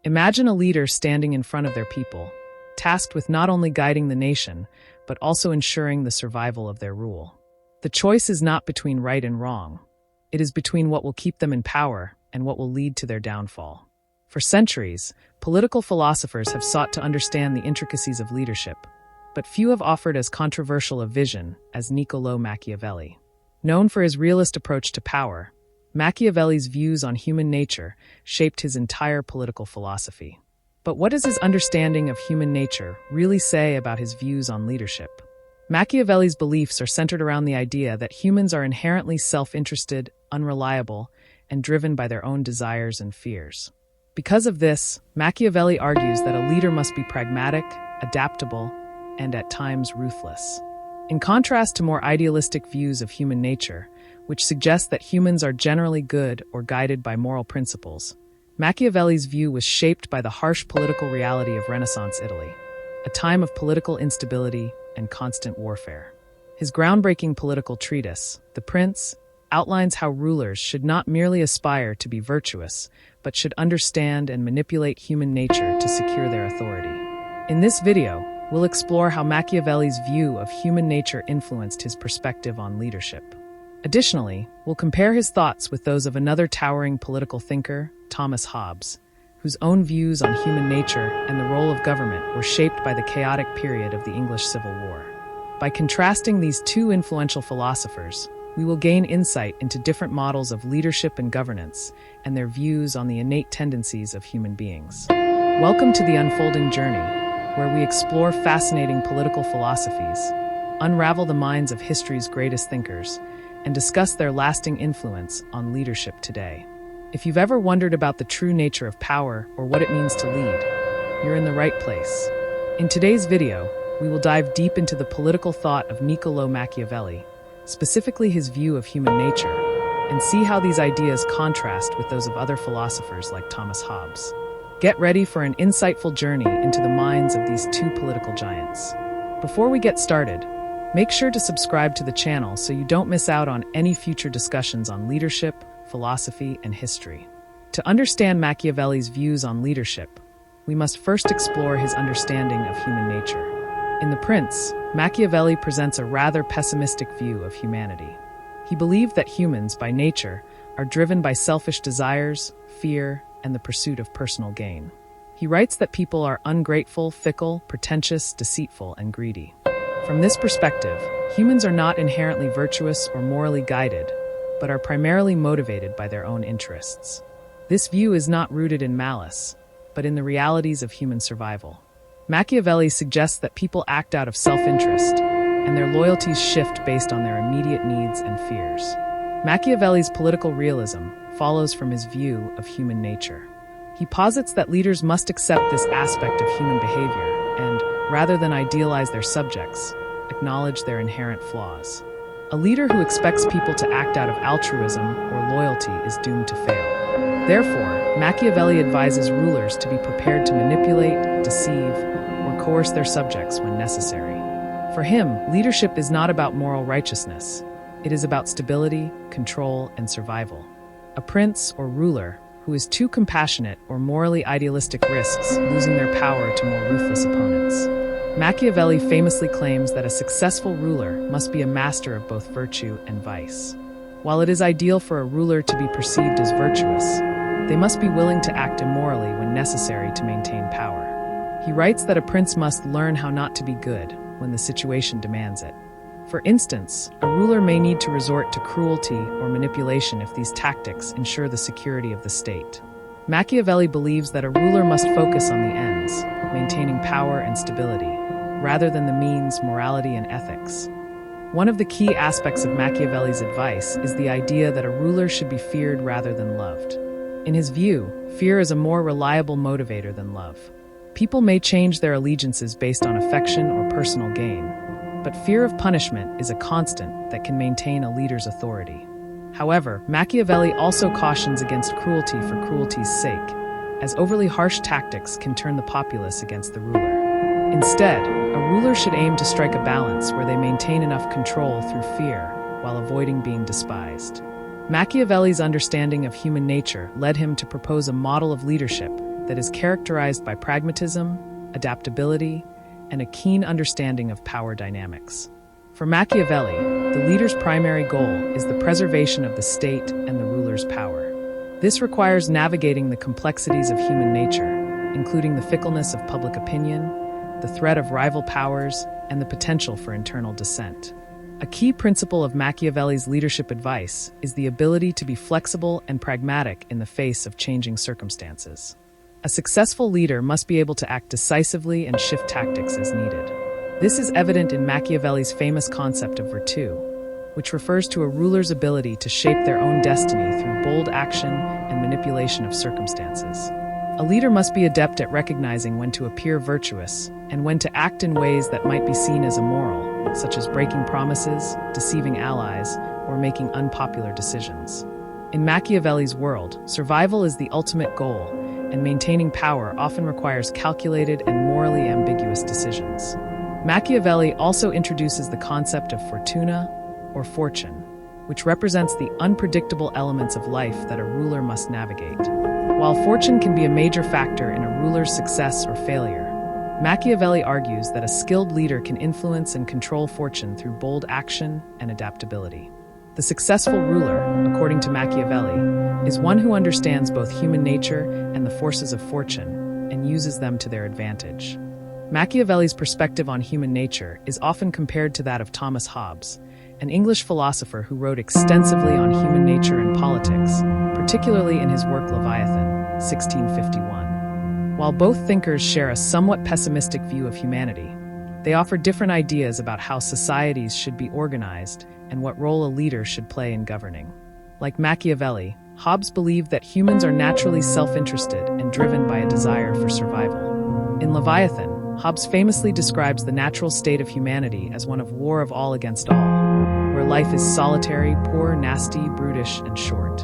Imagine a leader standing in front of their people, tasked with not only guiding the nation, but also ensuring the survival of their rule. The choice is not between right and wrong. It is between what will keep them in power and what will lead to their downfall. For centuries, political philosophers have sought to understand the intricacies of leadership, but few have offered as controversial a vision as Niccolò Machiavelli. Known for his realist approach to power, Machiavelli's views on human nature shaped his entire political philosophy. But what does his understanding of human nature really say about his views on leadership? Machiavelli's beliefs are centered around the idea that humans are inherently self-interested, unreliable, and driven by their own desires and fears. Because of this, Machiavelli argues that a leader must be pragmatic, adaptable, and at times ruthless. In contrast to more idealistic views of human nature, which suggest that humans are generally good or guided by moral principles, Machiavelli's view was shaped by the harsh political reality of Renaissance Italy, a time of political instability and constant warfare. His groundbreaking political treatise, The Prince, outlines how rulers should not merely aspire to be virtuous, but should understand and manipulate human nature to secure their authority. In this video, we'll explore how Machiavelli's view of human nature influenced his perspective on leadership. Additionally, we'll compare his thoughts with those of another towering political thinker, Thomas Hobbes, whose own views on human nature and the role of government were shaped by the chaotic period of the English Civil War. By contrasting these two influential philosophers, we will gain insight into different models of leadership and governance and their views on the innate tendencies of human beings. Welcome to the unfolding journey, where we explore fascinating political philosophies, unravel the minds of history's greatest thinkers, and discuss their lasting influence on leadership today. If you've ever wondered about the true nature of power or what it means to lead, you're in the right place. In today's video, we will dive deep into the political thought of Niccolò Machiavelli, specifically his view of human nature, and see how these ideas contrast with those of other philosophers like Thomas Hobbes. Get ready for an insightful journey into the minds of these two political giants. Before we get started, make sure to subscribe to the channel so you don't miss out on any future discussions on leadership, philosophy, and history. To understand Machiavelli's views on leadership, we must first explore his understanding of human nature. In The Prince, Machiavelli presents a rather pessimistic view of humanity. He believed that humans, by nature, are driven by selfish desires, fear, and the pursuit of personal gain. He writes that people are ungrateful, fickle, pretentious, deceitful, and greedy. From this perspective, humans are not inherently virtuous or morally guided, but are primarily motivated by their own interests. This view is not rooted in malice, but in the realities of human survival. Machiavelli suggests that people act out of self-interest, and their loyalties shift based on their immediate needs and fears. Machiavelli's political realism follows from his view of human nature. He posits that leaders must accept this aspect of human behavior and, rather than idealize their subjects, acknowledge their inherent flaws. A leader who expects people to act out of altruism or loyalty is doomed to fail. Therefore, Machiavelli advises rulers to be prepared to manipulate, deceive, or coerce their subjects when necessary. For him, leadership is not about moral righteousness. It is about stability, control, and survival. A prince or ruler who is too compassionate or morally idealistic risks losing their power to more ruthless opponents. Machiavelli famously claims that a successful ruler must be a master of both virtue and vice. While it is ideal for a ruler to be perceived as virtuous, they must be willing to act immorally when necessary to maintain power. He writes that a prince must learn how not to be good when the situation demands it. For instance, a ruler may need to resort to cruelty or manipulation if these tactics ensure the security of the state. Machiavelli believes that a ruler must focus on the ends, maintaining power and stability, rather than the means, morality, and ethics. One of the key aspects of Machiavelli's advice is the idea that a ruler should be feared rather than loved. In his view, fear is a more reliable motivator than love. People may change their allegiances based on affection or personal gain, but fear of punishment is a constant that can maintain a leader's authority. However, Machiavelli also cautions against cruelty for cruelty's sake, as overly harsh tactics can turn the populace against the ruler. Instead, a ruler should aim to strike a balance where they maintain enough control through fear while avoiding being despised. Machiavelli's understanding of human nature led him to propose a model of leadership that is characterized by pragmatism, adaptability, and a keen understanding of power dynamics. For Machiavelli, the leader's primary goal is the preservation of the state and the ruler's power. This requires navigating the complexities of human nature, including the fickleness of public opinion, the threat of rival powers, and the potential for internal dissent. A key principle of Machiavelli's leadership advice is the ability to be flexible and pragmatic in the face of changing circumstances. A successful leader must be able to act decisively and shift tactics as needed. This is evident in Machiavelli's famous concept of virtue, which refers to a ruler's ability to shape their own destiny through bold action and manipulation of circumstances. A leader must be adept at recognizing when to appear virtuous and when to act in ways that might be seen as immoral, such as breaking promises, deceiving allies, or making unpopular decisions. In Machiavelli's world, survival is the ultimate goal, and maintaining power often requires calculated and morally ambiguous decisions. Machiavelli also introduces the concept of fortuna, or fortune, which represents the unpredictable elements of life that a ruler must navigate. While fortune can be a major factor in a ruler's success or failure, Machiavelli argues that a skilled leader can influence and control fortune through bold action and adaptability. The successful ruler, according to Machiavelli, is one who understands both human nature and the forces of fortune and uses them to their advantage. Machiavelli's perspective on human nature is often compared to that of Thomas Hobbes, an English philosopher who wrote extensively on human nature and politics, particularly in his work Leviathan, 1651. While both thinkers share a somewhat pessimistic view of humanity, they offer different ideas about how societies should be organized and what role a leader should play in governing. Like Machiavelli, Hobbes believed that humans are naturally self-interested and driven by a desire for survival. In Leviathan, Hobbes famously describes the natural state of humanity as one of war of all against all, where life is solitary, poor, nasty, brutish, and short.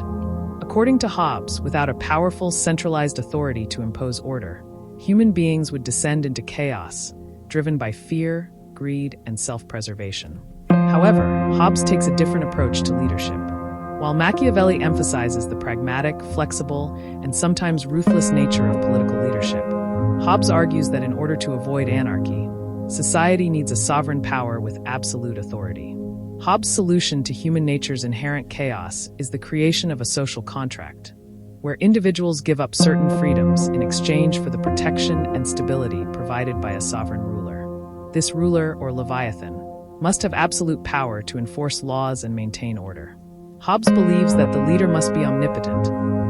According to Hobbes, without a powerful, centralized authority to impose order, human beings would descend into chaos, driven by fear, greed, and self-preservation. However, Hobbes takes a different approach to leadership. While Machiavelli emphasizes the pragmatic, flexible, and sometimes ruthless nature of political leadership, Hobbes argues that in order to avoid anarchy, society needs a sovereign power with absolute authority. Hobbes' solution to human nature's inherent chaos is the creation of a social contract, where individuals give up certain freedoms in exchange for the protection and stability provided by a sovereign ruler. This ruler, or Leviathan, must have absolute power to enforce laws and maintain order. Hobbes believes that the leader must be omnipotent,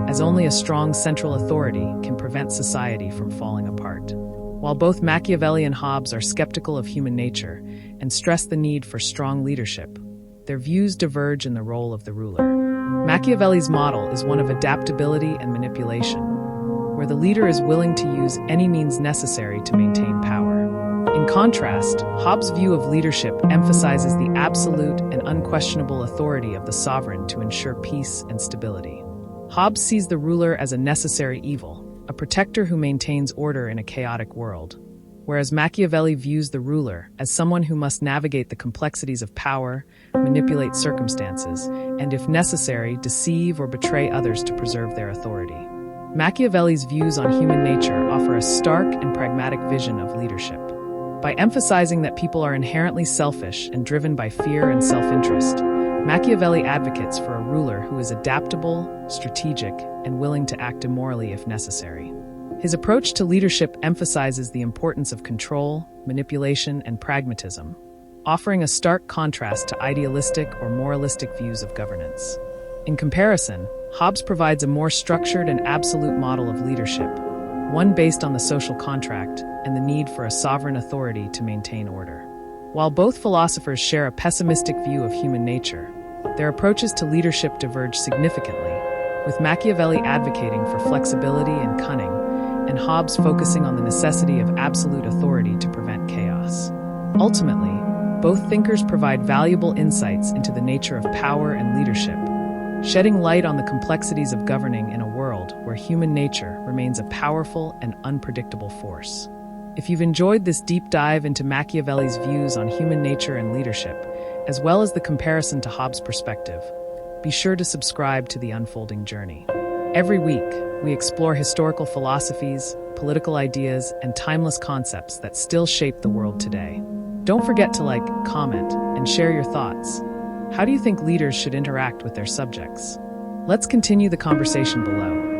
as only a strong central authority can prevent society from falling apart. While both Machiavelli and Hobbes are skeptical of human nature and stress the need for strong leadership, their views diverge in the role of the ruler. Machiavelli's model is one of adaptability and manipulation, where the leader is willing to use any means necessary to maintain power. In contrast, Hobbes' view of leadership emphasizes the absolute and unquestionable authority of the sovereign to ensure peace and stability. Hobbes sees the ruler as a necessary evil, a protector who maintains order in a chaotic world, whereas Machiavelli views the ruler as someone who must navigate the complexities of power, manipulate circumstances, and, if necessary, deceive or betray others to preserve their authority. Machiavelli's views on human nature offer a stark and pragmatic vision of leadership. By emphasizing that people are inherently selfish and driven by fear and self-interest, Machiavelli advocates for a ruler who is adaptable, strategic, and willing to act immorally if necessary. His approach to leadership emphasizes the importance of control, manipulation, and pragmatism, offering a stark contrast to idealistic or moralistic views of governance. In comparison, Hobbes provides a more structured and absolute model of leadership, one based on the social contract and the need for a sovereign authority to maintain order. While both philosophers share a pessimistic view of human nature, their approaches to leadership diverge significantly, with Machiavelli advocating for flexibility and cunning, and Hobbes focusing on the necessity of absolute authority to prevent chaos. Ultimately, both thinkers provide valuable insights into the nature of power and leadership, shedding light on the complexities of governing in a world where human nature remains a powerful and unpredictable force. If you've enjoyed this deep dive into Machiavelli's views on human nature and leadership, as well as the comparison to Hobbes' perspective, be sure to subscribe to The Unfolding Journey. Every week, we explore historical philosophies, political ideas, and timeless concepts that still shape the world today. Don't forget to like, comment, and share your thoughts. How do you think leaders should interact with their subjects? Let's continue the conversation below.